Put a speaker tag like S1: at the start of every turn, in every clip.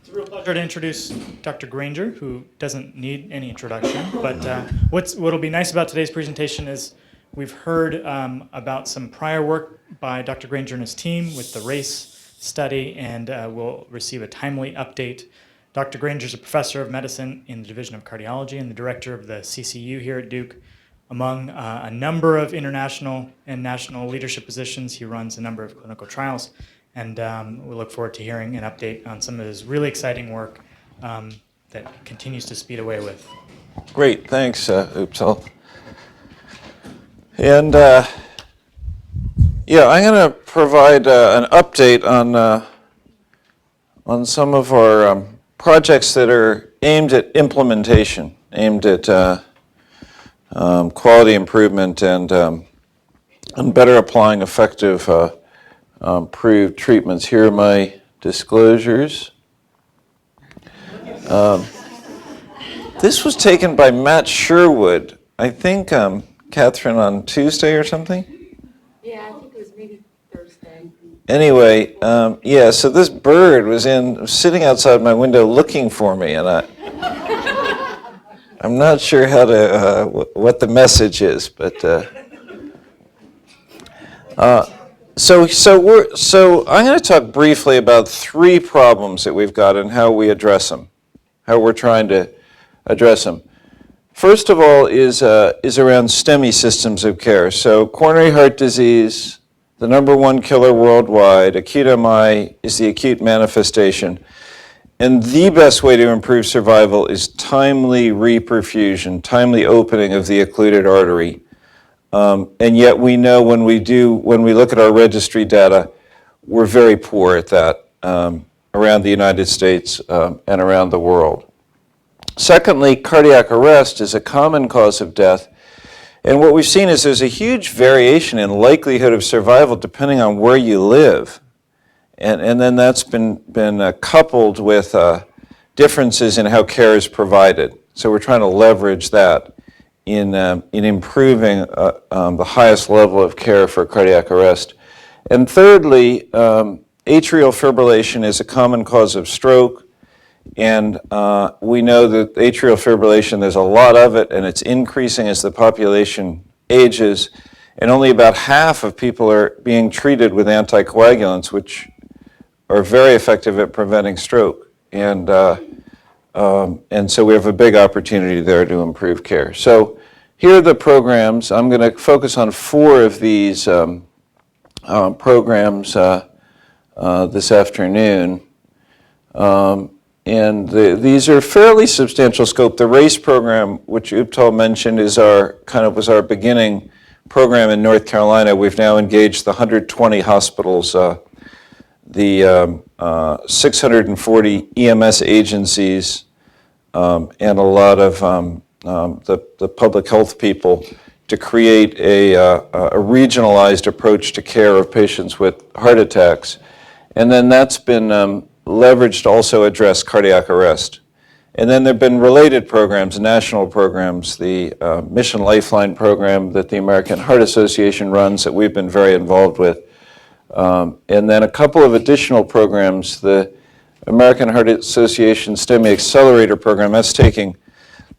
S1: It's a real pleasure to introduce Dr. Granger, who doesn't need any introduction. But what'll be nice about today's presentation is we've heard about some prior work by Dr. Granger and his team with the RACE study, and we'll receive a timely update. Dr. Granger is a professor of medicine in the Division of Cardiology and the director of the CCU here at Duke. Among a number of international and national leadership positions, he runs a number of clinical trials. And we look forward to hearing an update on some of his really exciting work that continues to speed away with.
S2: Great, thanks, Upsal. And yeah, I'm going to provide an update on some of our projects that are aimed at implementation, aimed at quality improvement and better applying effective approved treatments. Here are my disclosures. This was taken by Matt Sherwood, I think, Catherine, on Tuesday or something?
S3: Yeah, I think it was maybe Thursday.
S2: Anyway, yeah, so this bird was sitting outside my window looking for me, and I'm not sure how to, what the message is, but So I'm going to talk briefly about three problems that we've got and how we address them, how we're trying to address them. First of all is around STEMI systems of care. So coronary heart disease, the number one killer worldwide. Acute MI is the acute manifestation. And the best way to improve survival is timely reperfusion, timely opening of the occluded artery. And yet we know when we look at our registry data, we're very poor at that around the United States and around the world. Secondly, cardiac arrest is a common cause of death. And what we've seen is there's a huge variation in likelihood of survival depending on where you live. And then that's been coupled with differences in how care is provided. So we're trying to leverage that in improving the highest level of care for cardiac arrest. And thirdly, atrial fibrillation is a common cause of stroke. And we know that atrial fibrillation, there's a lot of it, and it's increasing as the population ages. And only about half of people are being treated with anticoagulants, which are very effective at preventing stroke. And so we have a big opportunity there to improve care. So here are the programs. I'm going to focus on four of these programs this afternoon. These are fairly substantial scope. The RACE program, which Uptal mentioned, was our beginning program in North Carolina. We've now engaged the 120 hospitals, the 640 EMS agencies, and a lot of the public health people to create a regionalized approach to care of patients with heart attacks. And then that's been leveraged to also address cardiac arrest. And then there have been related programs, national programs, the Mission Lifeline program that the American Heart Association runs that we've been very involved with. And then a couple of additional programs, the American Heart Association STEMI Accelerator program,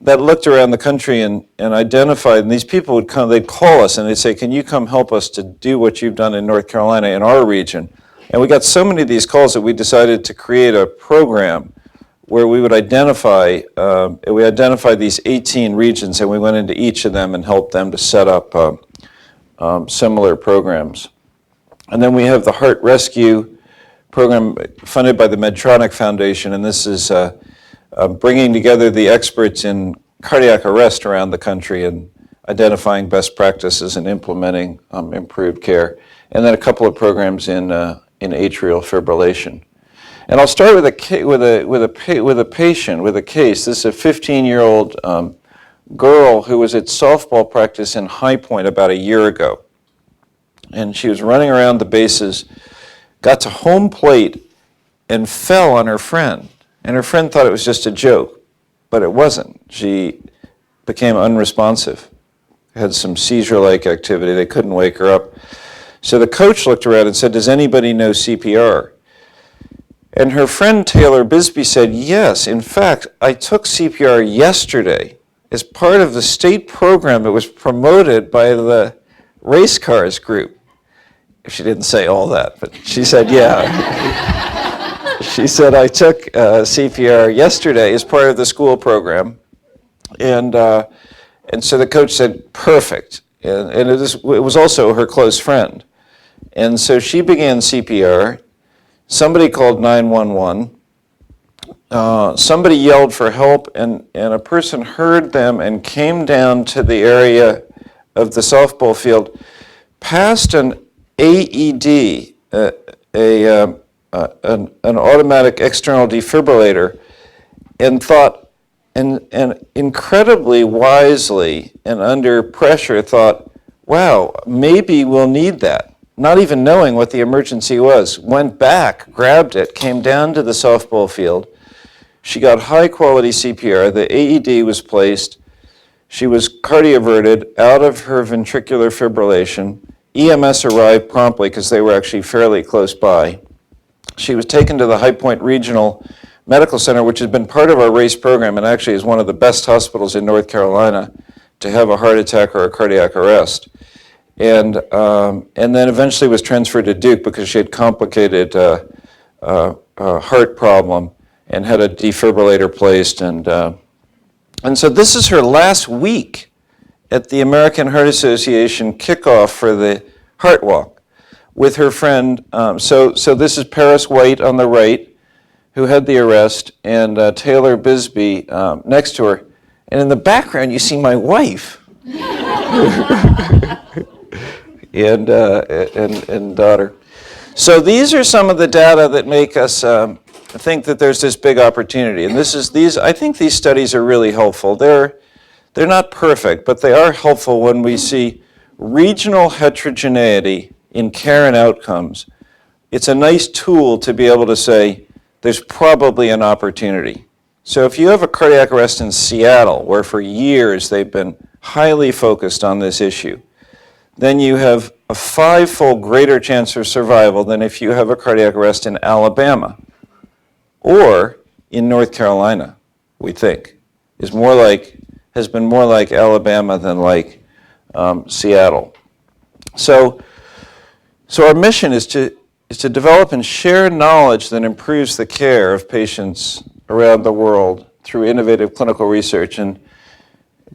S2: that looked around the country and identified, and these people would come, they'd call us and they'd say, can you come help us to do what you've done in North Carolina in our region? And we got so many of these calls that we decided to create a program where we would identify these 18 regions, and we went into each of them and helped them to set up similar programs. And then we have the Heart Rescue program funded by the Medtronic Foundation, and this is bringing together the experts in cardiac arrest around the country and identifying best practices and implementing improved care. And then a couple of programs in atrial fibrillation. And I'll start with a patient, with a case. This is a 15-year-old girl who was at softball practice in High Point about a year ago. And she was running around the bases, got to home plate, and fell on her friend. And her friend thought it was just a joke, but it wasn't. She became unresponsive, had some seizure-like activity. They couldn't wake her up. So the coach looked around and said, does anybody know CPR? And her friend Taylor Bisbee said, yes, in fact, I took CPR yesterday as part of the state program that was promoted by the race cars group. She didn't say all that, but she said, yeah. She said, I took CPR yesterday as part of the school program. And so the coach said, perfect. And it was also her close friend. And so she began CPR. Somebody called 911. Somebody yelled for help, and a person heard them and came down to the area of the softball field, past an AED, an automatic external defibrillator, and thought, and incredibly wisely and under pressure thought, wow, maybe we'll need that. Not even knowing what the emergency was, went back, grabbed it, came down to the softball field. She got high quality CPR. The AED was placed. She was cardioverted out of her ventricular fibrillation. EMS arrived promptly because they were actually fairly close by. She was taken to the High Point Regional Medical Center, which has been part of our RACE program and actually is one of the best hospitals in North Carolina to have a heart attack or a cardiac arrest. And then eventually was transferred to Duke because she had complicated heart problem and had a defibrillator placed. And so this is her last week at the American Heart Association kickoff for the Heart Walk with her friend. So this is Paris White on the right, who had the arrest, and Taylor Bisbee next to her. And in the background, you see my wife. And daughter. So these are some of the data that make us think that there's this big opportunity. And I think these studies are really helpful. They're not perfect, but they are helpful when we see regional heterogeneity in care and outcomes. It's a nice tool to be able to say there's probably an opportunity. So if you have a cardiac arrest in Seattle, where for years they've been highly focused on this issue, then you have a 5-fold greater chance of survival than if you have a cardiac arrest in Alabama or in North Carolina, we think, has been more like Alabama than like Seattle. So our mission is to develop and share knowledge that improves the care of patients around the world through innovative clinical research.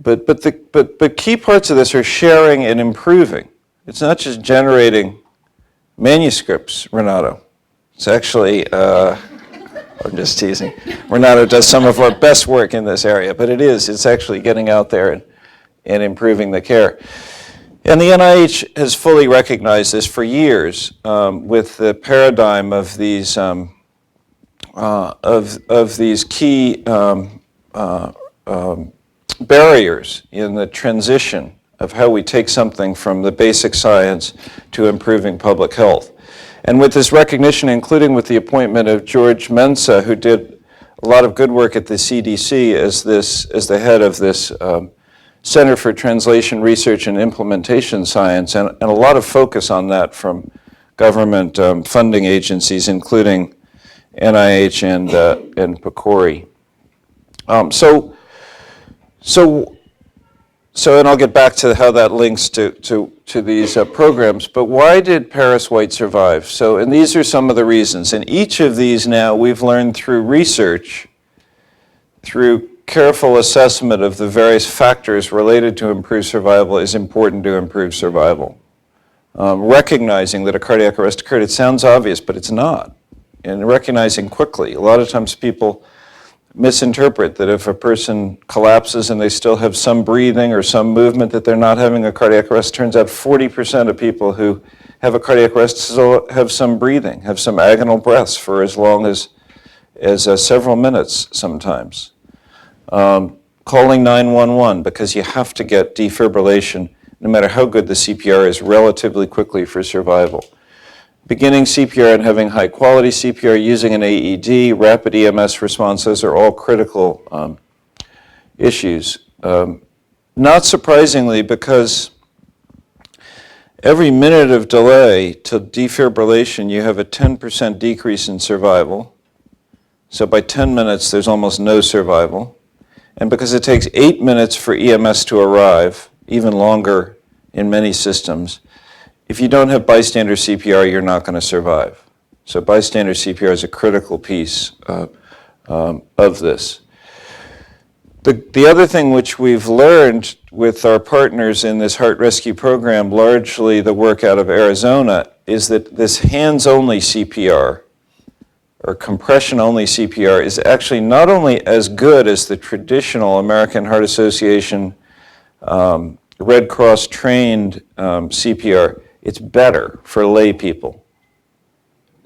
S2: But key parts of this are sharing and improving. It's not just generating manuscripts, Renato. It's actually, I'm just teasing. Renato does some of our best work in this area, but it's actually getting out there and improving the care. And the NIH has fully recognized this for years with the paradigm of these key barriers in the transition of how we take something from the basic science to improving public health. And with this recognition, including with the appointment of George Mensa, who did a lot of good work at the CDC as the head of this Center for Translation Research and Implementation Science, and a lot of focus on that from government funding agencies, including NIH and PCORI. So, and I'll get back to how that links to these programs, but why did Paris White survive? So, and these are some of the reasons. And each of these now we've learned through research, through careful assessment of the various factors related to improved survival is important to improve survival. Recognizing that a cardiac arrest occurred, it sounds obvious, but it's not. And recognizing quickly. A lot of times people misinterpret that if a person collapses and they still have some breathing or some movement that they're not having a cardiac arrest. Turns out 40% of people who have a cardiac arrest still have some breathing, have some agonal breaths for as long as several minutes sometimes. Calling 911 because you have to get defibrillation, no matter how good the CPR is, relatively quickly for survival. Beginning CPR and having high quality CPR, using an AED, rapid EMS responses are all critical issues. Not surprisingly, because every minute of delay to defibrillation, you have a 10% decrease in survival. So by 10 minutes, there's almost no survival. And because it takes 8 minutes for EMS to arrive, even longer in many systems, if you don't have bystander CPR, you're not going to survive. So bystander CPR is a critical piece of this. The other thing which we've learned with our partners in this heart rescue program, largely the work out of Arizona, is that this hands-only CPR, or compression-only CPR, is actually not only as good as the traditional American Heart Association Red Cross trained CPR, it's better for lay people.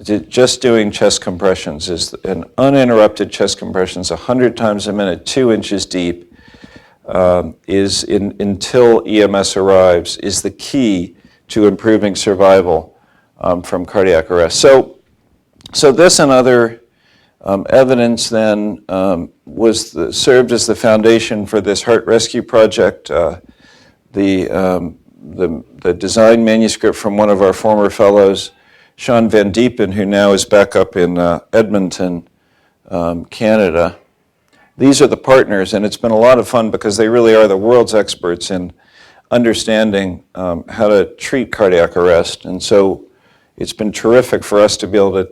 S2: Just doing chest compressions is an uninterrupted chest compressions 100 times a minute, 2 inches deep, until EMS arrives, is the key to improving survival from cardiac arrest. So this and other evidence then served as the foundation for this heart rescue project. The design manuscript from one of our former fellows, Sean Van Diepen, who now is back up in Edmonton, Canada. These are the partners, and it's been a lot of fun because they really are the world's experts in understanding how to treat cardiac arrest. And so it's been terrific for us to be able to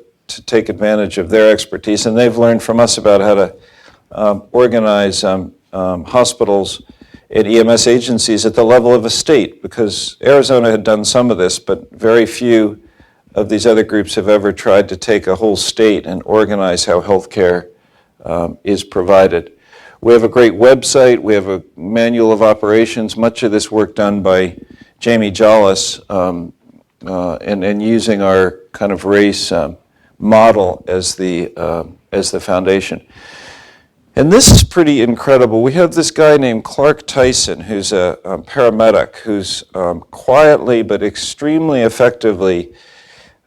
S2: take advantage of their expertise, and they've learned from us about how to organize hospitals at EMS agencies at the level of a state, because Arizona had done some of this, but very few of these other groups have ever tried to take a whole state and organize how healthcare is provided. We have a great website, we have a manual of operations, much of this work done by Jamie Jollis, and using our kind of race model as the foundation. And this is pretty incredible. We have this guy named Clark Tyson, who's a paramedic, who's quietly but extremely effectively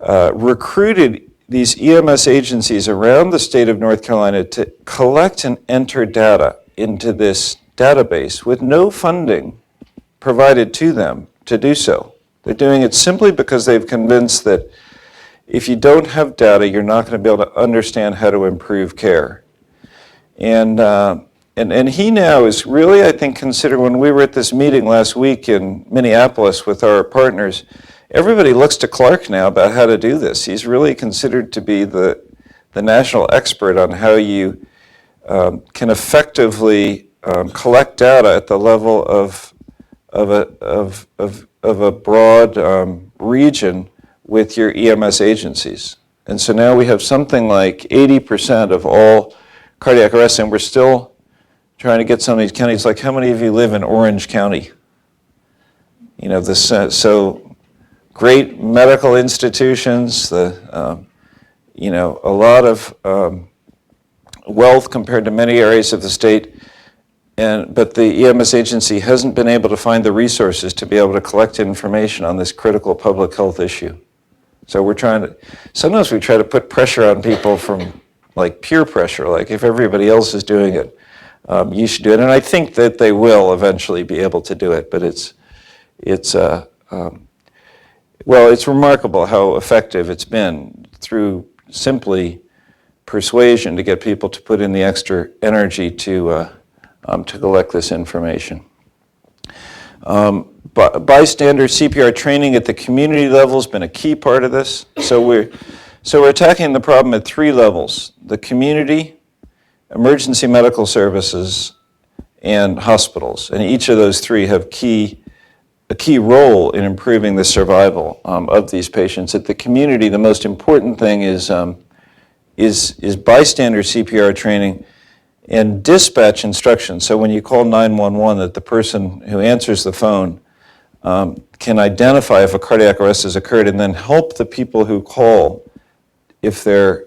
S2: recruited these EMS agencies around the state of North Carolina to collect and enter data into this database with no funding provided to them to do so. They're doing it simply because they've convinced that if you don't have data, you're not going to be able to understand how to improve care. And he now is really, I think, considered, when we were at this meeting last week in Minneapolis with our partners, everybody looks to Clark now about how to do this. He's really considered to be the national expert on how you can effectively collect data at the level of a broad region with your EMS agencies. And so now we have something like 80% of all cardiac arrests, and we're still trying to get some of these counties. Like, how many of you live in Orange County? You know, this so great medical institutions, a lot of wealth compared to many areas of the state, but the EMS agency hasn't been able to find the resources to be able to collect information on this critical public health issue. So sometimes we try to put pressure on people from like peer pressure, like if everybody else is doing it, you should do it. And I think that they will eventually be able to do it, but it's remarkable how effective it's been through simply persuasion to get people to put in the extra energy to collect this information. Bystander CPR training at the community level has been a key part of this. So we're attacking the problem at 3 levels: the community, emergency medical services, and hospitals. And each of those 3 have a key role in improving the survival of these patients. At the community, the most important thing is bystander CPR training and dispatch instructions. So when you call 911, that the person who answers the phone can identify if a cardiac arrest has occurred, and then help the people who call, if they're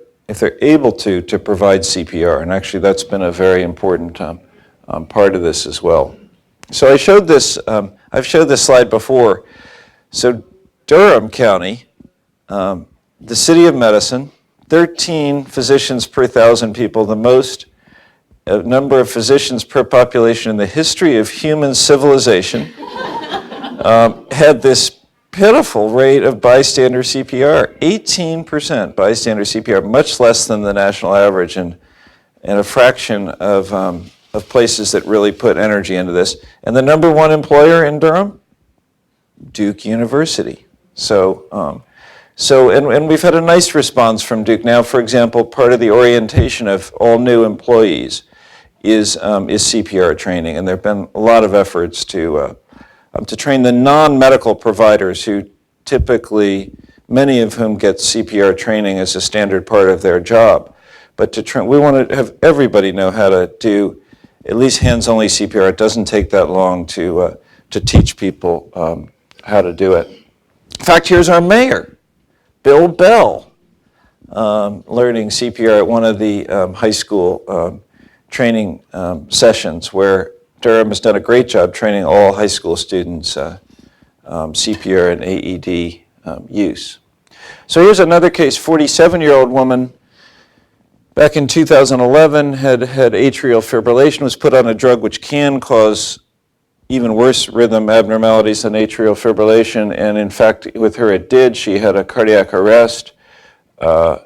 S2: able to provide CPR. And actually, that's been a very important part of this as well. So I showed this. I've showed this slide before. So Durham County, the city of medicine, 13 physicians per 1,000 people, the most number of physicians per population in the history of human civilization, had this pitiful rate of bystander CPR, 18% bystander CPR, much less than the national average. And and a fraction of places that really put energy into this. And the number one employer in Durham? Duke University. And we've had a nice response from Duke. Now, for example, part of the orientation of all new employees is CPR training, and there have been a lot of efforts to train the non-medical providers who typically, many of whom get CPR training as a standard part of their job. But we want to have everybody know how to do at least hands-only CPR. It doesn't take that long to teach people how to do it. In fact, here's our mayor, Bill Bell, learning CPR at one of the high school training sessions where Durham has done a great job training all high school students CPR and AED use. So here's another case, 47-year-old woman, back in 2011, had atrial fibrillation, was put on a drug which can cause even worse rhythm abnormalities than atrial fibrillation, and in fact, with her it did. She had a cardiac arrest.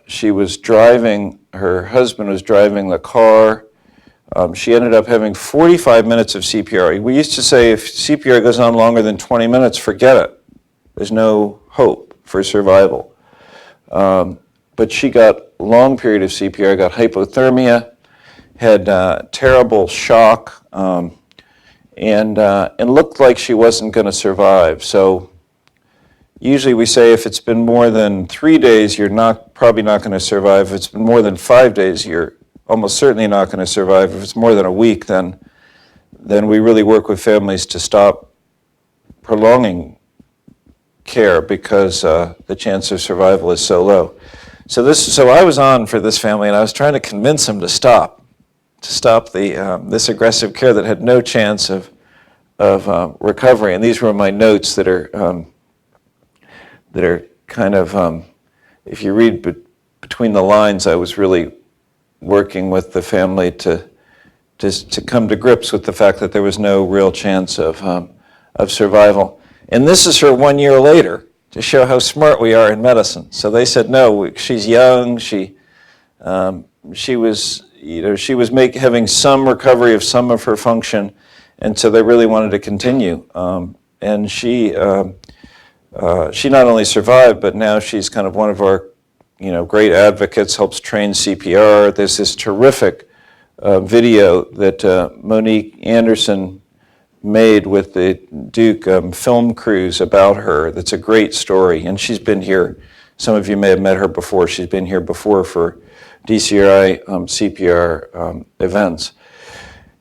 S2: She was driving, her husband was driving the car. She ended up having 45 minutes of CPR. We used to say if CPR goes on longer than 20 minutes, forget it. There's no hope for survival. But she got a long period of CPR, got hypothermia, had terrible shock, and looked like she wasn't going to survive. So usually we say if it's been more than 3 days, you're probably not going to survive. If it's been more than 5 days, you're almost certainly not going to survive. If it's more than a week, then we really work with families to stop prolonging care because the chance of survival is so low. So I was on for this family, and I was trying to convince them to stop this aggressive care that had no chance of recovery. And these were my notes that are kind of, if you read between the lines, I was really working with the family to come to grips with the fact that there was no real chance of survival. And this is her 1 year later, to show how smart we are in medicine. So they said, no, she's young. She was having some recovery of some of her function, and so they really wanted to continue. And she not only survived, but now she's kind of one of our great advocates, helps train CPR. There's this terrific video that Monique Anderson made with the Duke film crews about her. That's a great story, and she's been here. Some of you may have met her before. She's been here before for DCRI CPR events.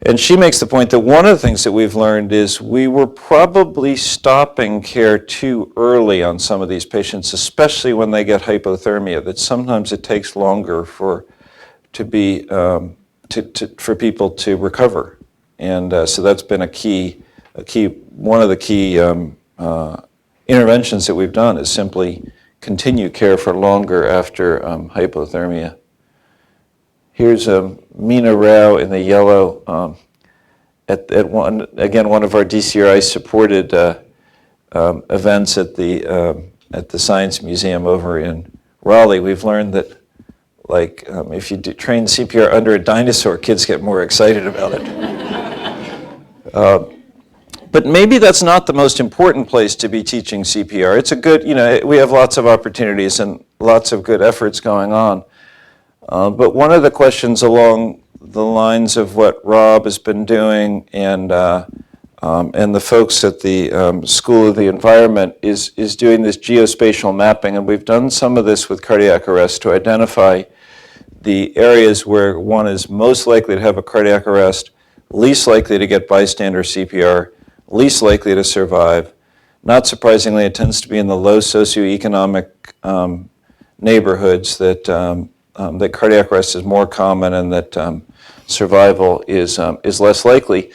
S2: And she makes the point that one of the things that we've learned is we were probably stopping care too early on some of these patients, especially when they get hypothermia, that sometimes it takes longer for people to recover. And so that's been one of the key interventions that we've done is simply continue care for longer after hypothermia. Here's Mina Rao in the yellow at one of our DCRI supported events at the Science Museum over in Raleigh. We've learned that if you train CPR under a dinosaur, kids get more excited about it. But maybe that's not the most important place to be teaching CPR. It's a good, we have lots of opportunities and lots of good efforts going on. But one of the questions along the lines of what Rob has been doing and the folks at the School of the Environment is doing this geospatial mapping. And we've done some of this with cardiac arrest to identify the areas where one is most likely to have a cardiac arrest, least likely to get bystander CPR, least likely to survive. Not surprisingly, it tends to be in the low socioeconomic neighborhoods that cardiac arrest is more common and that survival is less likely.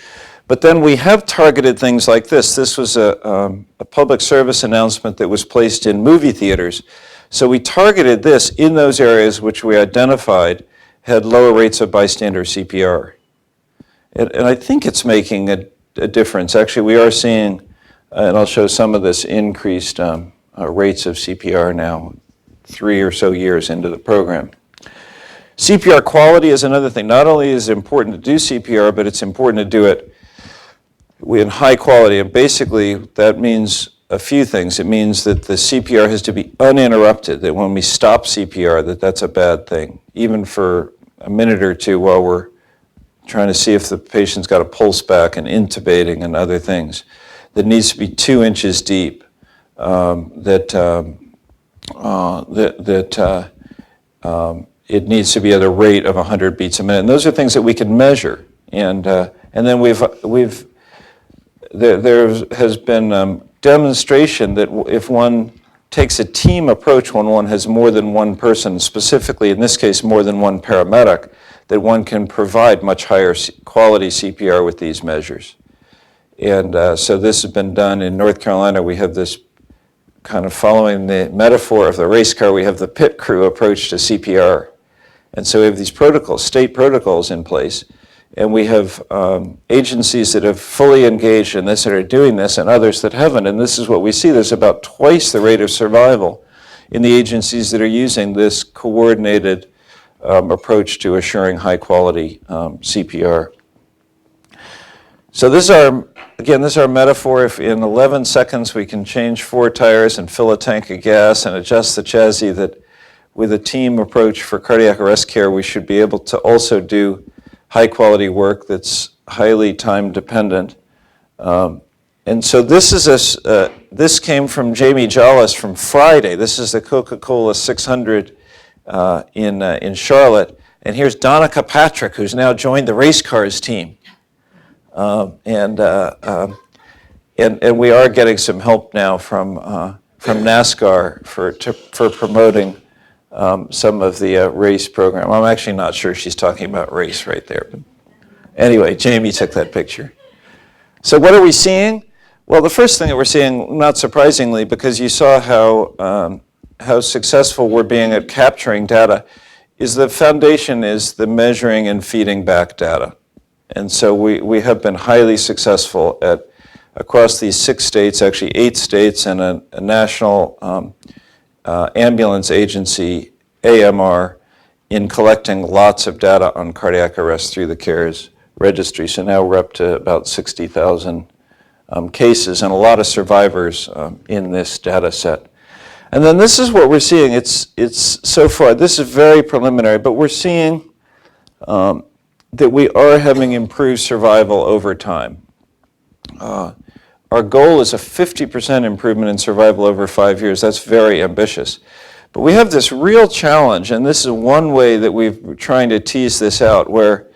S2: But then we have targeted things like this. This was a public service announcement that was placed in movie theaters. So we targeted this in those areas which we identified had lower rates of bystander CPR. And I think it's making a difference. Actually, we are seeing, and I'll show some of this, increased rates of CPR now, 3 or so years into the program. CPR quality is another thing. Not only is it important to do CPR, but it's important to do it in high quality. And basically, that means a few things. It means that the CPR has to be uninterrupted, that when we stop CPR, that's a bad thing, even for a minute or two while we're trying to see if the patient's got a pulse back and intubating and other things. That needs to be 2 inches deep. It needs to be at a rate of 100 beats a minute. And those are things that we can measure. And then there has been demonstration that if one takes a team approach when one has more than one person, specifically in this case more than one paramedic, that one can provide much higher quality CPR with these measures. And so this has been done in North Carolina. We have this kind of following the metaphor of the race car, we have the pit crew approach to CPR. And so we have these protocols, state protocols in place, and we have agencies that have fully engaged in this that are doing this and others that haven't. And this is what we see. There's about twice the rate of survival in the agencies that are using this coordinated approach to assuring high quality CPR. So this is our metaphor. If in 11 seconds we can change 4 tires and fill a tank of gas and adjust the chassis, that with a team approach for cardiac arrest care, we should be able to also do high quality work that's highly time dependent. And so this came from Jamie Jollis from Friday. This is the Coca-Cola 600 in Charlotte. And here's Donica Patrick, who's now joined the race cars team. And we are getting some help now from NASCAR for promoting some of the race program. I'm actually not sure she's talking about race right there. But anyway, Jamie took that picture. So what are we seeing? Well, the first thing that we're seeing, not surprisingly, because you saw how successful we're being at capturing data, is the foundation is the measuring and feeding back data. And so we have been highly successful across these 6 states, actually 8 states, and a national ambulance agency, AMR, in collecting lots of data on cardiac arrest through the CARES registry. So now we're up to about 60,000 cases and a lot of survivors in this data set. And then this is what we're seeing. It's so far, this is very preliminary, but we're seeing that we are having improved survival over time. Our goal is a 50% improvement in survival over 5 years. That's very ambitious. But we have this real challenge, and this is one way that we're trying to tease this out, where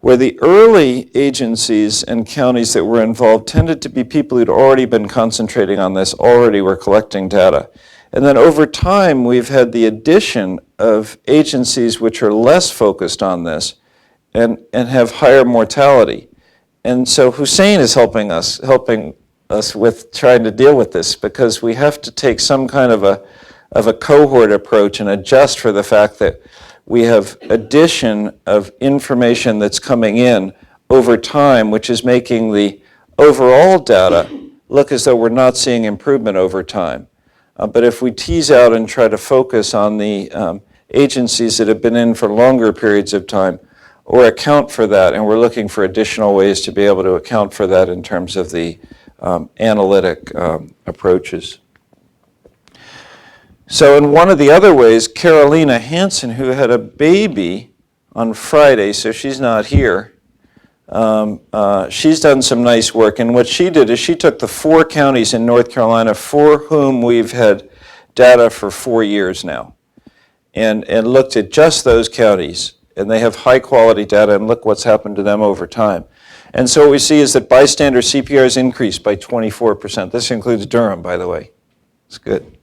S2: the early agencies and counties that were involved tended to be people who'd already been concentrating on this, already were collecting data. And then over time, we've had the addition of agencies which are less focused on this and have higher mortality. And so Hussein is helping us with trying to deal with this, because we have to take some kind of a cohort approach and adjust for the fact that we have addition of information that's coming in over time, which is making the overall data look as though we're not seeing improvement over time. But if we tease out and try to focus on the agencies that have been in for longer periods of time, or account for that, and we're looking for additional ways to be able to account for that in terms of the analytic approaches. So in one of the other ways, Carolina Hansen, who had a baby on Friday, so she's not here, she's done some nice work. And what she did is she took the 4 counties in North Carolina for whom we've had data for 4 years now, and looked at just those counties. And they have high quality data, and look what's happened to them over time. And so what we see is that bystander CPR has increased by 24%. This includes Durham, by the way. It's good.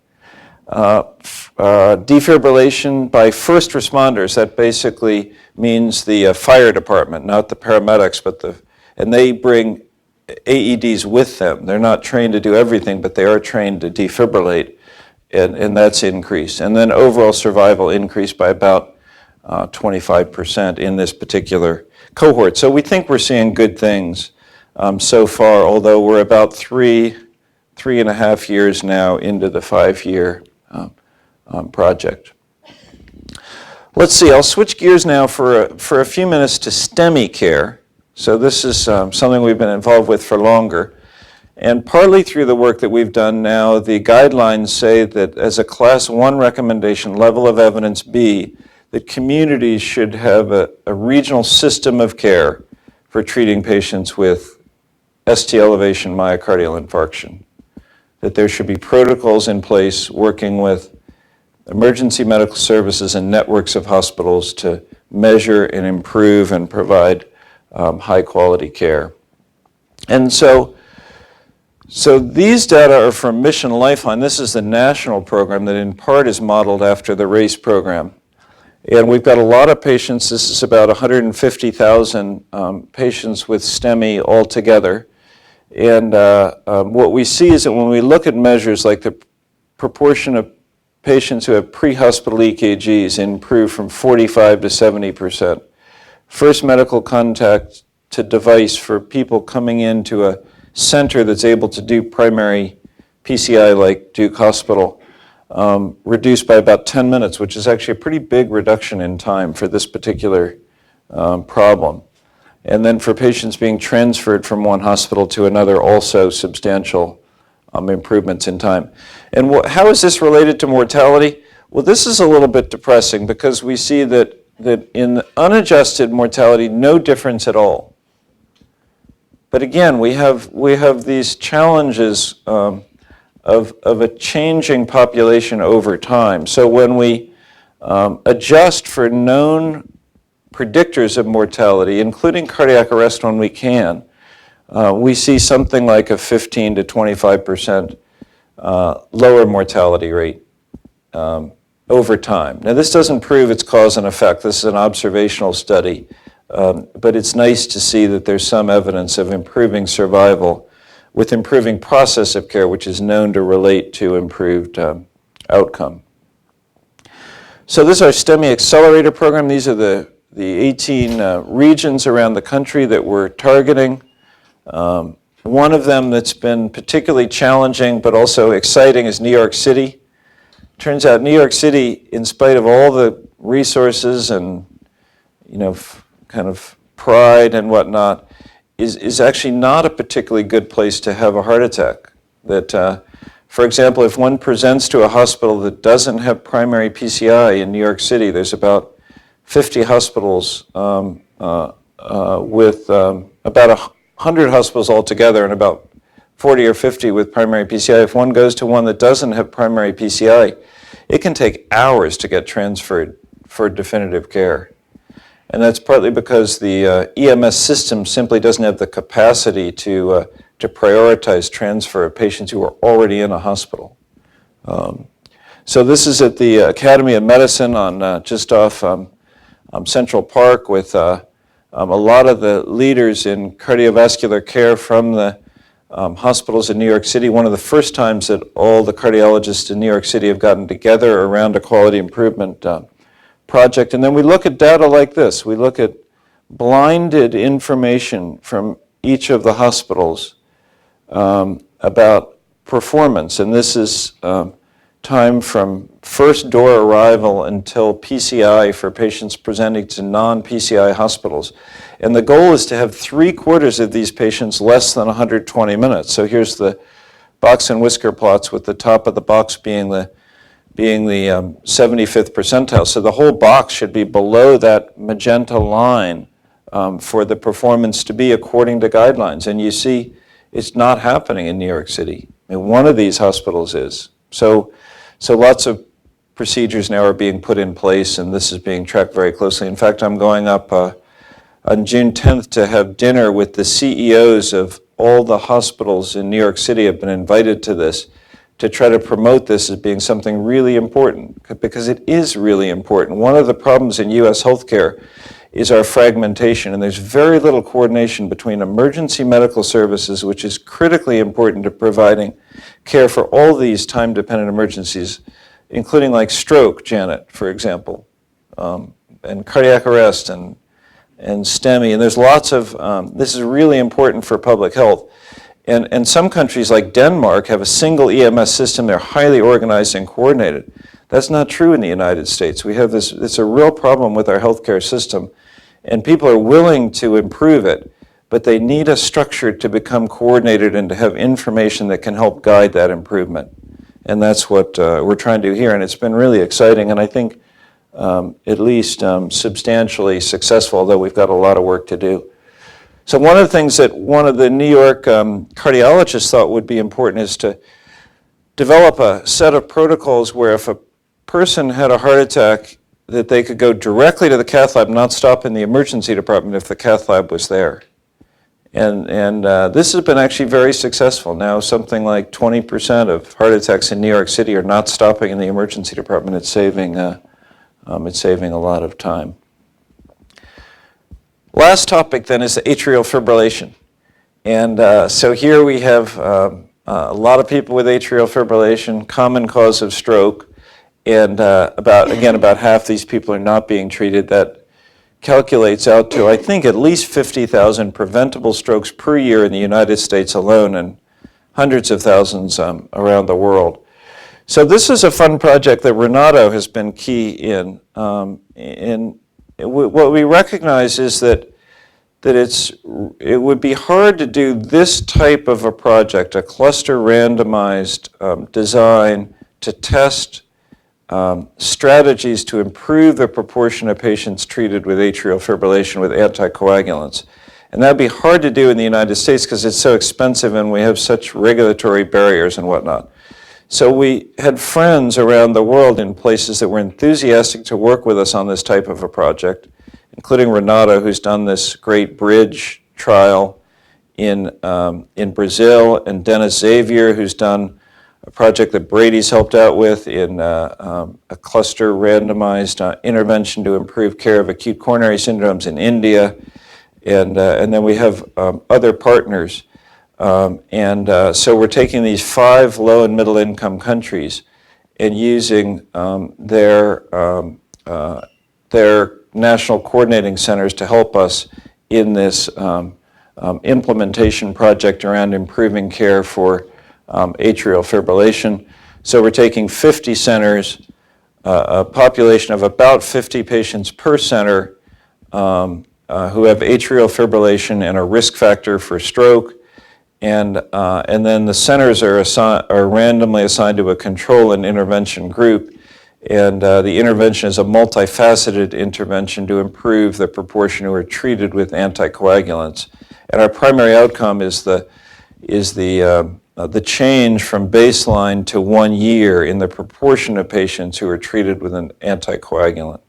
S2: Defibrillation by first responders, that basically means the fire department, not the paramedics, and they bring AEDs with them. They're not trained to do everything, but they are trained to defibrillate, and that's increased. And then overall survival increased by about 25% in this particular cohort. So we think we're seeing good things so far, although we're about 3.5 years now into the 5-year project. Let's see, I'll switch gears now for a few minutes to Stemi Care. So this is something we've been involved with for longer. And partly through the work that we've done now, the guidelines say that as a Class 1 recommendation, level of evidence B, that communities should have a regional system of care for treating patients with ST elevation myocardial infarction. That there should be protocols in place working with emergency medical services and networks of hospitals to measure and improve and provide high-quality care. And so these data are from Mission Lifeline. This is the national program that in part is modeled after the RACE program. And we've got a lot of patients. This is about 150,000 patients with STEMI altogether. And what we see is that when we look at measures like the proportion of patients who have pre-hospital EKGs improve from 45 to 70%. First medical contact to device for people coming into a center that's able to do primary PCI like Duke Hospital, reduced by about 10 minutes, which is actually a pretty big reduction in time for this particular problem. And then for patients being transferred from one hospital to another, also substantial improvements in time. And how is this related to mortality? Well, this is a little bit depressing because we see that in unadjusted mortality, no difference at all. But again, we have these challenges of a changing population over time. So when we adjust for known predictors of mortality, including cardiac arrest when we can, we see something like a 15 to 25% lower mortality rate over time. Now, this doesn't prove its cause and effect. This is an observational study, but it's nice to see that there's some evidence of improving survival with improving process of care, which is known to relate to improved outcome. So this is our STEMI Accelerator program. These are the 18 regions around the country that we're targeting. One of them that's been particularly challenging but also exciting is New York City. Turns out New York City, in spite of all the resources and kind of pride and whatnot, is actually not a particularly good place to have a heart attack. That, for example, if one presents to a hospital that doesn't have primary PCI in New York City, there's about 50 hospitals with about 100 hospitals altogether and about 40 or 50 with primary PCI. If one goes to one that doesn't have primary PCI, it can take hours to get transferred for definitive care. And that's partly because the EMS system simply doesn't have the capacity to prioritize transfer of patients who are already in a hospital. So this is at the Academy of Medicine on just off Central Park with a lot of the leaders in cardiovascular care from the hospitals in New York City. One of the first times that all the cardiologists in New York City have gotten together around a quality improvement project. And then we look at data like this. We look at blinded information from each of the hospitals about performance. And this is time from first door arrival until PCI for patients presenting to non-PCI hospitals. And the goal is to have 3/4 of these patients less than 120 minutes. So here's the box and whisker plots with the top of the box being the 75th percentile. So the whole box should be below that magenta line for the performance to be according to guidelines. And you see it's not happening in New York City. And one of these hospitals is. So lots of procedures now are being put in place, and this is being tracked very closely. In fact, I'm going up on June 10th to have dinner with the CEOs of all the hospitals in New York City. Have been invited to this to try to promote this as being something really important, because it is really important. One of the problems in U.S. healthcare is our fragmentation, and there's very little coordination between emergency medical services, which is critically important to providing care for all these time-dependent emergencies, including like stroke, Janet, for example, and cardiac arrest and STEMI. And there's lots of, this is really important for public health. And some countries like Denmark have a single EMS system. They're highly organized and coordinated. That's not true in the United States. We have this, it's a real problem with our healthcare system, and people are willing to improve it, but they need a structure to become coordinated and to have information that can help guide that improvement. And that's what we're trying to do here, and it's been really exciting, and I think at least substantially successful, although we've got a lot of work to do. So one of the things that one of the New York cardiologists thought would be important is to develop a set of protocols where if a person had a heart attack, that they could go directly to the cath lab, not stop in the emergency department if the cath lab was there. And this has been actually very successful. Now something like 20% of heart attacks in New York City are not stopping in the emergency department. It's saving a lot of time. Last topic then is atrial fibrillation. And so here we have a lot of people with atrial fibrillation, common cause of stroke, and about half these people are not being treated. That calculates out to, I think, at least 50,000 preventable strokes per year in the United States alone, and hundreds of thousands around the world. So this is a fun project that Renato has been key in. What we recognize is that it would be hard to do this type of a project, a cluster randomized design to test strategies to improve the proportion of patients treated with atrial fibrillation with anticoagulants. And that'd be hard to do in the United States because it's so expensive and we have such regulatory barriers and whatnot. So we had friends around the world in places that were enthusiastic to work with us on this type of a project, including Renato, who's done this great bridge trial in Brazil, and Dennis Xavier, who's done a project that Brady's helped out with in a cluster randomized intervention to improve care of acute coronary syndromes in India. And then we have other partners. So we're taking these 5 low and middle income countries and using their national coordinating centers to help us in this implementation project around improving care for atrial fibrillation. So we're taking 50 centers, a population of about 50 patients per center who have atrial fibrillation and a risk factor for stroke. And then the centers are randomly assigned to a control and intervention group. And the intervention is a multifaceted intervention to improve the proportion who are treated with anticoagulants. And our primary outcome is the change from baseline to 1 year in the proportion of patients who are treated with an anticoagulant.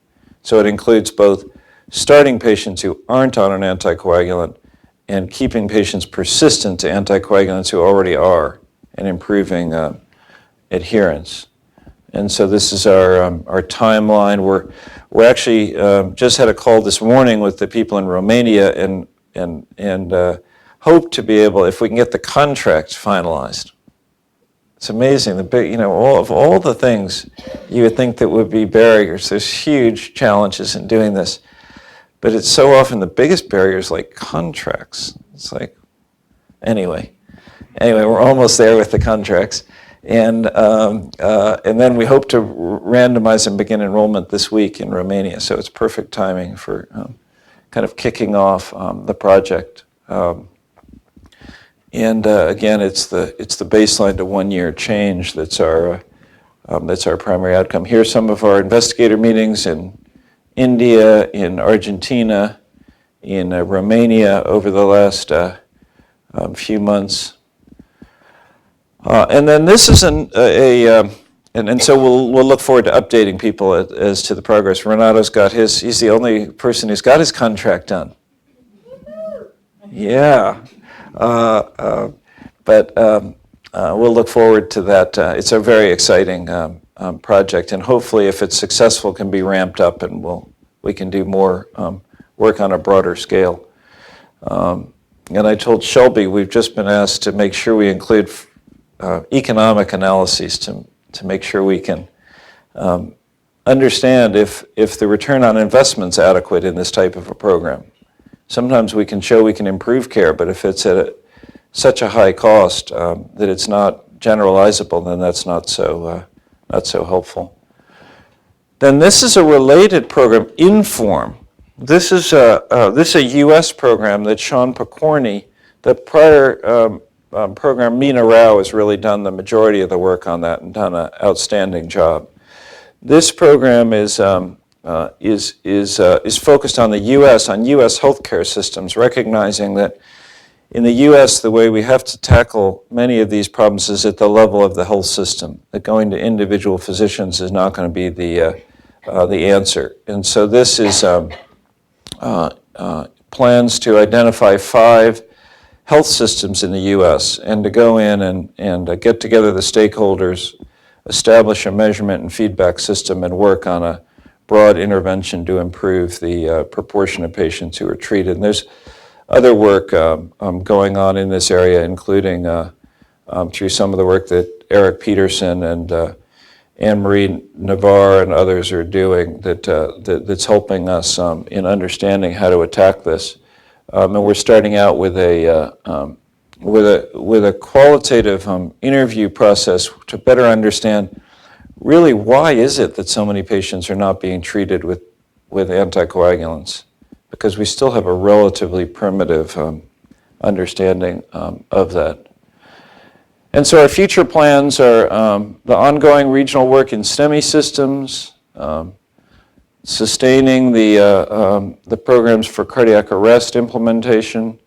S2: So it includes both starting patients who aren't on an anticoagulant and keeping patients persistent to anticoagulants who already are, and improving adherence. And so this is our timeline. We're actually just had a call this morning with the people in Romania and hope to be able, if we can get the contract finalized. It's amazing, all the things you would think that would be barriers. There's huge challenges in doing this. But it's so often the biggest barrier is like contracts. It's like, anyway, we're almost there with the contracts. And then we hope to randomize and begin enrollment this week in Romania. So it's perfect timing for kind of kicking off the project. Again, it's the baseline to 1 year change that's our primary outcome. Here's some of our investigator meetings in India, in Argentina, in Romania over the last few months. And then this is and so we'll look forward to updating people as to the progress. Renato's got he's the only person who's got his contract done. Yeah. But we'll look forward to that. It's a very exciting project, and hopefully if it's successful can be ramped up and we can do more work on a broader scale. And I told Shelby we've just been asked to make sure we include economic analyses to make sure we can understand if the return on investment's adequate in this type of a program. Sometimes we can show we can improve care, but if it's at such a high cost that it's not generalizable, then that's not so helpful. Then this is a related program, Inform. This is a U.S. program that Sean Picorni, the prior program, Meena Rao has really done the majority of the work on that and done an outstanding job. This program is focused on the U.S., on U.S. healthcare systems, recognizing that in the U.S., the way we have to tackle many of these problems is at the level of the health system, that going to individual physicians is not going to be the answer. And so this is plans to identify 5 health systems in the U.S. and to go in and get together the stakeholders, establish a measurement and feedback system, and work on a broad intervention to improve the proportion of patients who are treated. And there's other work going on in this area, including through some of the work that Eric Peterson and Anne-Marie Navarre and others are doing that's helping us in understanding how to attack this. And we're starting out with a qualitative interview process to better understand really why is it that so many patients are not being treated with anticoagulants, because we still have a relatively primitive understanding of that. And so our future plans are the ongoing regional work in Stemi systems, sustaining the programs for cardiac arrest implementation,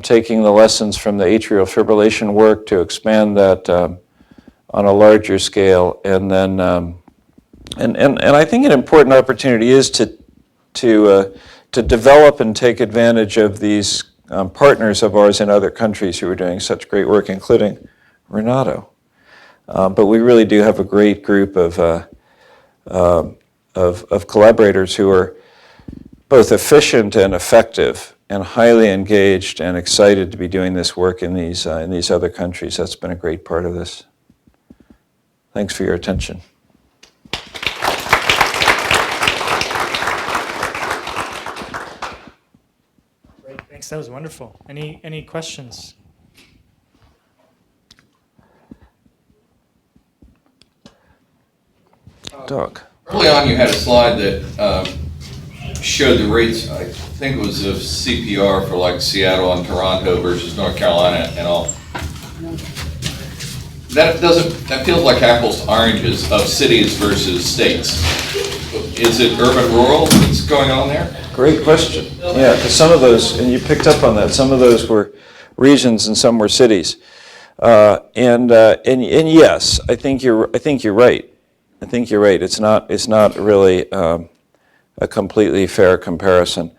S2: taking the lessons from the atrial fibrillation work to expand that on a larger scale, and then and I think an important opportunity is to develop and take advantage of these partners of ours in other countries who are doing such great work, including Renato. But we really do have a great group of collaborators who are both efficient and effective and highly engaged and excited to be doing this work in these other countries. That's been a great part of this. Thanks for your attention.
S1: Great, thanks. That was wonderful. Any questions?
S2: Doug.
S4: Early on, you had a slide that showed the rates, I think it was of CPR for like Seattle and Toronto versus North Carolina and all. That feels like apples to oranges of cities versus states. Is it urban-rural that's going on there?
S2: Great question. Yeah, because some of those, and you picked up on that, some of those were regions and some were cities. And yes, I think you're right. I think you're right. It's not really a completely fair comparison.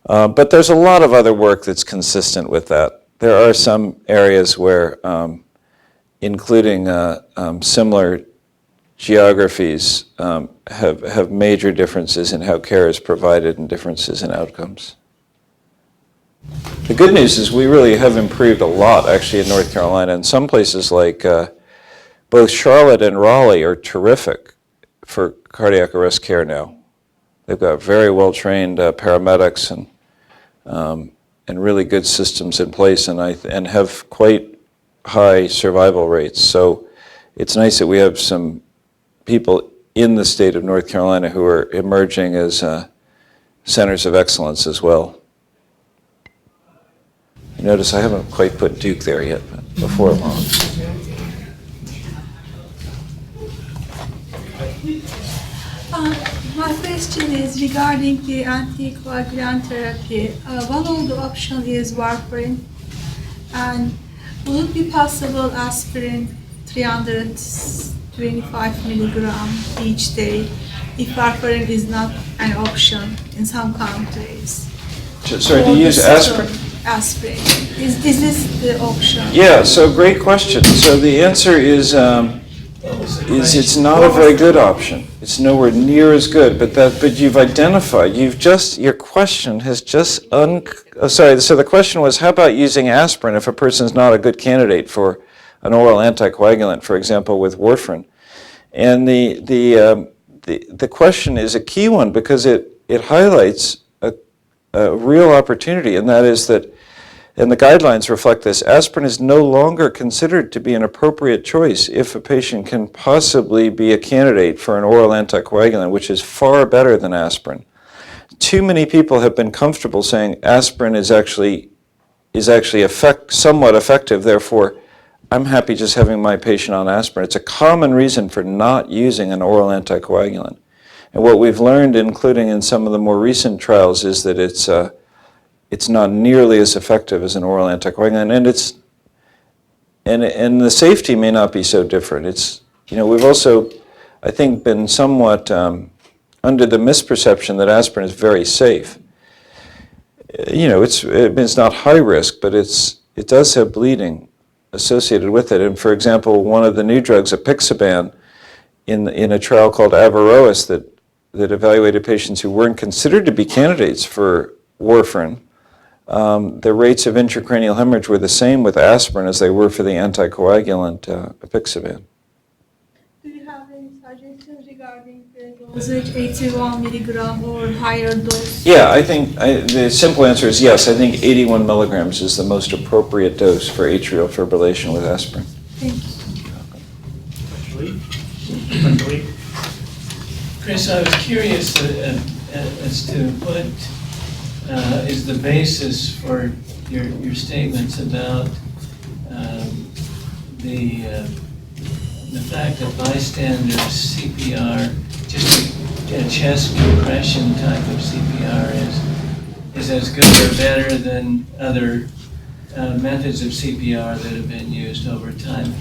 S2: But there's a lot of other work that's consistent with that. There are some areas where, including similar geographies, have major differences in how care is provided and differences in outcomes. The good news is we really have improved a lot, actually, in North Carolina. In some places like both Charlotte and Raleigh are terrific for cardiac arrest care now. They've got very well-trained paramedics and really good systems in place, and have quite high survival rates. So it's nice that we have some people in the state of North Carolina who are emerging as centers of excellence as well. You notice I haven't quite put Duke there yet, but before long.
S5: My question is regarding the anticoagulant therapy. One of the options is warfarin, and would it be possible aspirin 325 milligram each day if warfarin is not an option in some countries?
S2: Sorry, do you use aspirin?
S5: Aspirin. Is this the option?
S2: Yeah, so great question. So the answer is it's not a very good option. It's nowhere near as good, but you've identified, your question has just so the question was, how about using aspirin if a person's not a good candidate for an oral anticoagulant, for example, with warfarin? And the question is a key one because it highlights a real opportunity, and that is that and the guidelines reflect this, aspirin is no longer considered to be an appropriate choice if a patient can possibly be a candidate for an oral anticoagulant, which is far better than aspirin. Too many people have been comfortable saying aspirin is actually somewhat effective, therefore I'm happy just having my patient on aspirin. It's a common reason for not using an oral anticoagulant. And what we've learned, including in some of the more recent trials, is that it's not nearly as effective as an oral anticoagulant, and the safety may not be so different. We've also, I think, been somewhat under the misperception that aspirin is very safe. It's not high risk, but it does have bleeding associated with it. And for example, one of the new drugs, apixaban, in a trial called Averroes that evaluated patients who weren't considered to be candidates for warfarin, the rates of intracranial hemorrhage were the same with aspirin as they were for the anticoagulant apixaban.
S5: Do you have any suggestions regarding the dosage, 81 milligram or higher dose?
S2: Yeah, I think the simple answer is yes. I think 81 milligrams is the most appropriate dose for atrial fibrillation with aspirin.
S5: Thank you.
S1: Dr. Lee?
S6: Chris, I was curious as to what is the basis for your statements about the fact that Bystander CPR, just a chest compression type of CPR, is as good or better than other methods of CPR that have been used over time.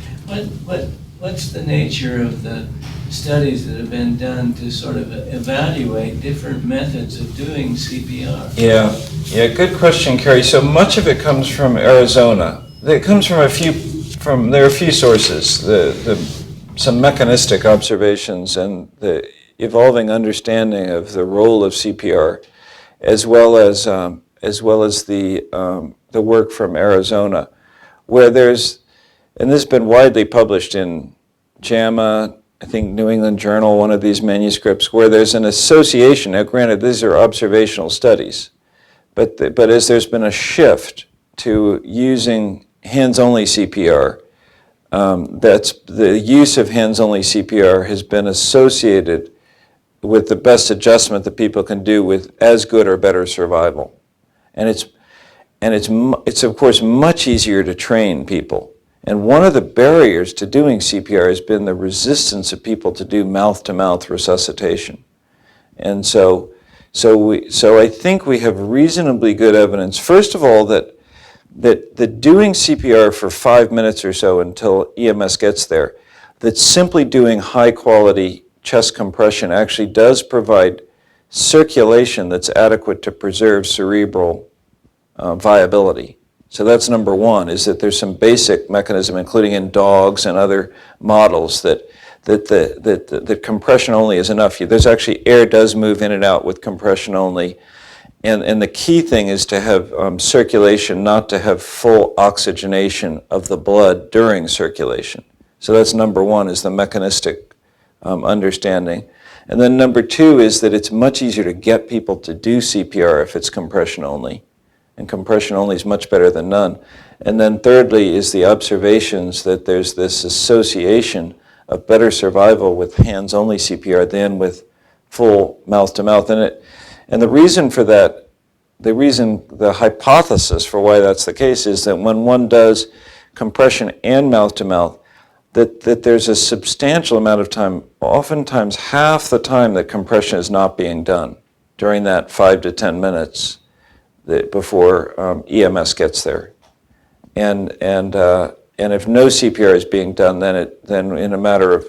S6: What's the nature of the studies that have been done to sort of evaluate different methods of doing CPR?
S2: Yeah, good question, Kerry. So much of it comes from Arizona. It comes from there are a few sources, some mechanistic observations and the evolving understanding of the role of CPR, as well as the work from Arizona, where and this has been widely published in JAMA, I think New England Journal, one of these manuscripts, where there's an association. Now, granted, these are observational studies, but as there's been a shift to using hands-only CPR, that's the use of hands-only CPR has been associated with the best adjustment that people can do with as good or better survival, and it's of course much easier to train people. And one of the barriers to doing CPR has been the resistance of people to do mouth-to-mouth resuscitation. And so I think we have reasonably good evidence, first of all, that doing CPR for 5 minutes or so until EMS gets there, that simply doing high-quality chest compression actually does provide circulation that's adequate to preserve cerebral viability. So that's number one, is that there's some basic mechanism, including in dogs and other models, that compression only is enough. There's actually, air does move in and out with compression only. And the key thing is to have circulation, not to have full oxygenation of the blood during circulation. So that's number one, is the mechanistic understanding. And then number two is that it's much easier to get people to do CPR if it's compression only. And compression only is much better than none. And then thirdly is the observations that there's this association of better survival with hands-only CPR than with full mouth-to-mouth. And the reason for that, the hypothesis for why that's the case is that when one does compression and mouth-to-mouth, that there's a substantial amount of time, oftentimes half the time that compression is not being done during that 5 to 10 minutes before EMS gets there, and if no CPR is being done, then in a matter of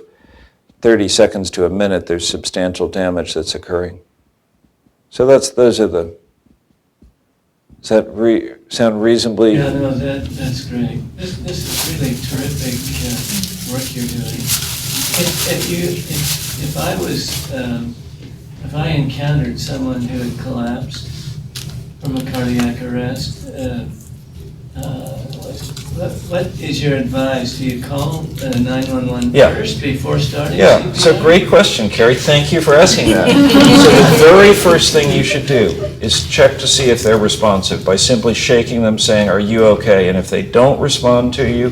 S2: 30 seconds to a minute, there's substantial damage that's occurring. So does that sound reasonably?
S6: Yeah, no, that's great. This is really terrific work you're doing. If I encountered someone who had collapsed from a cardiac arrest, What is your advice? Do you call 911
S2: Yeah.
S6: first before starting
S2: Yeah,
S6: CPR?
S2: so great question, Carrie. Thank you for asking that. So the very first thing you should do is check to see if they're responsive by simply shaking them, saying, "Are you okay?" And if they don't respond to you,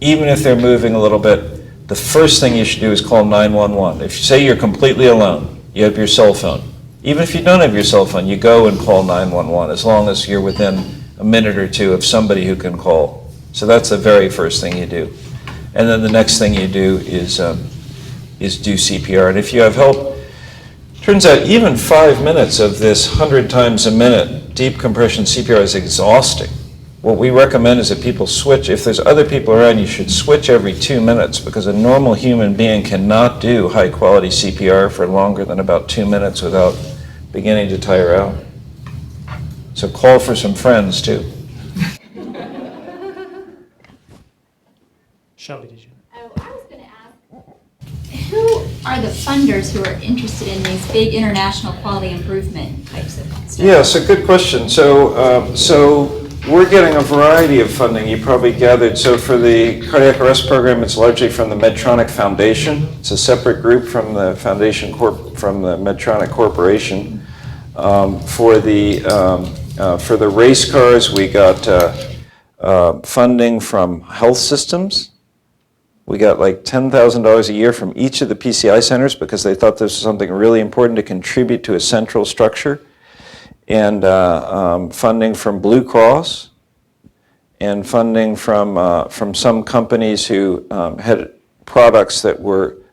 S2: even if they're moving a little bit, the first thing you should do is call 911. If you say you're completely alone, you have your cell phone. Even if you don't have your cell phone, you go and call 911 as long as you're within a minute or two of somebody who can call. So that's the very first thing you do. And then the next thing you do is do CPR. And if you have help, turns out even 5 minutes of this 100 times a minute deep compression CPR is exhausting. What we recommend is that people switch. If there's other people around, you should switch every 2 minutes, because a normal human being cannot do high quality CPR for longer than about 2 minutes without beginning to tire out. So call for some friends too.
S1: Shelby, did you?
S7: Oh, I was going to ask, who are the funders who are interested in these big international quality improvement types of stuff?
S2: Yeah, so good question. So we're getting a variety of funding, you probably gathered. So for the cardiac arrest program, it's largely from the Medtronic Foundation. It's a separate group from the from the Medtronic Corporation. For the race cars, we got funding from health systems. We got like $10,000 a year from each of the PCI centers because they thought this was something really important to contribute to a central structure. And funding from Blue Cross, and funding from some companies who had products that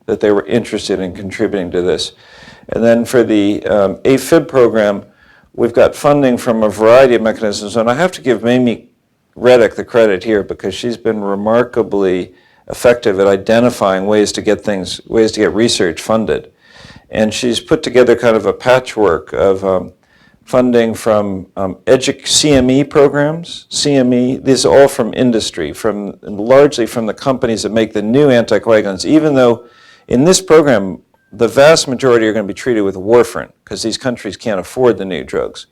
S2: they were interested in contributing to this. And then for the AFib program, we've got funding from a variety of mechanisms. And I have to give Mamie Reddick the credit here because she's been remarkably effective at identifying ways to get research funded. And she's put together kind of a patchwork of funding from CME programs. CME, these are all from industry, largely from the companies that make the new anticoagulants, even though in this program, the vast majority are going to be treated with warfarin because these countries can't afford the new drugs.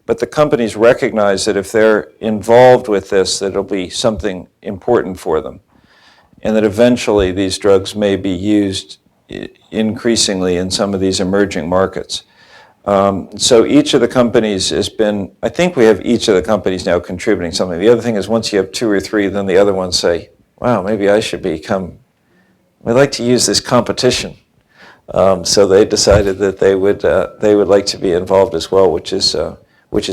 S2: But the companies recognize that if they're involved with this, that it'll be something important for them, and that eventually these drugs may be used increasingly in some of these emerging markets. So each of the companies has been, I think we have each of the companies now contributing something. The other thing is once you have 2 or 3, then the other ones say, wow, maybe I should we'd like to use this competition. So they decided that they would like to be involved as well, which is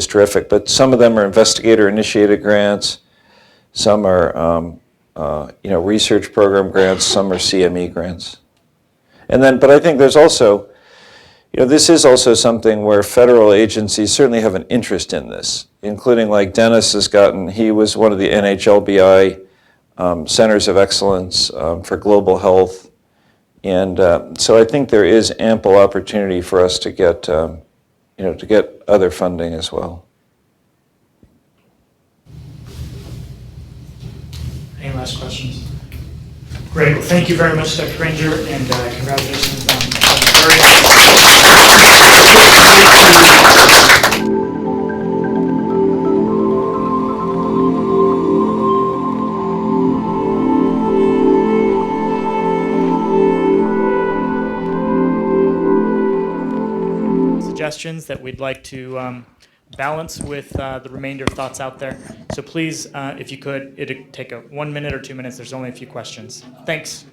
S2: terrific. But some of them are investigator-initiated grants, some are research program grants, some are CME grants. But I think there's also, this is also something where federal agencies certainly have an interest in this, including like Dennis he was one of the NHLBI Centers of Excellence for Global Health. And so I think there is ample opportunity for us to get other funding as well.
S1: Any last questions? Great. Well, thank you very much, Dr. Granger, and congratulations on a very suggestions that we'd like to balance with the remainder of thoughts out there. So please, if you could, it'd take 1 minute or 2 minutes. There's only a few questions. Thanks.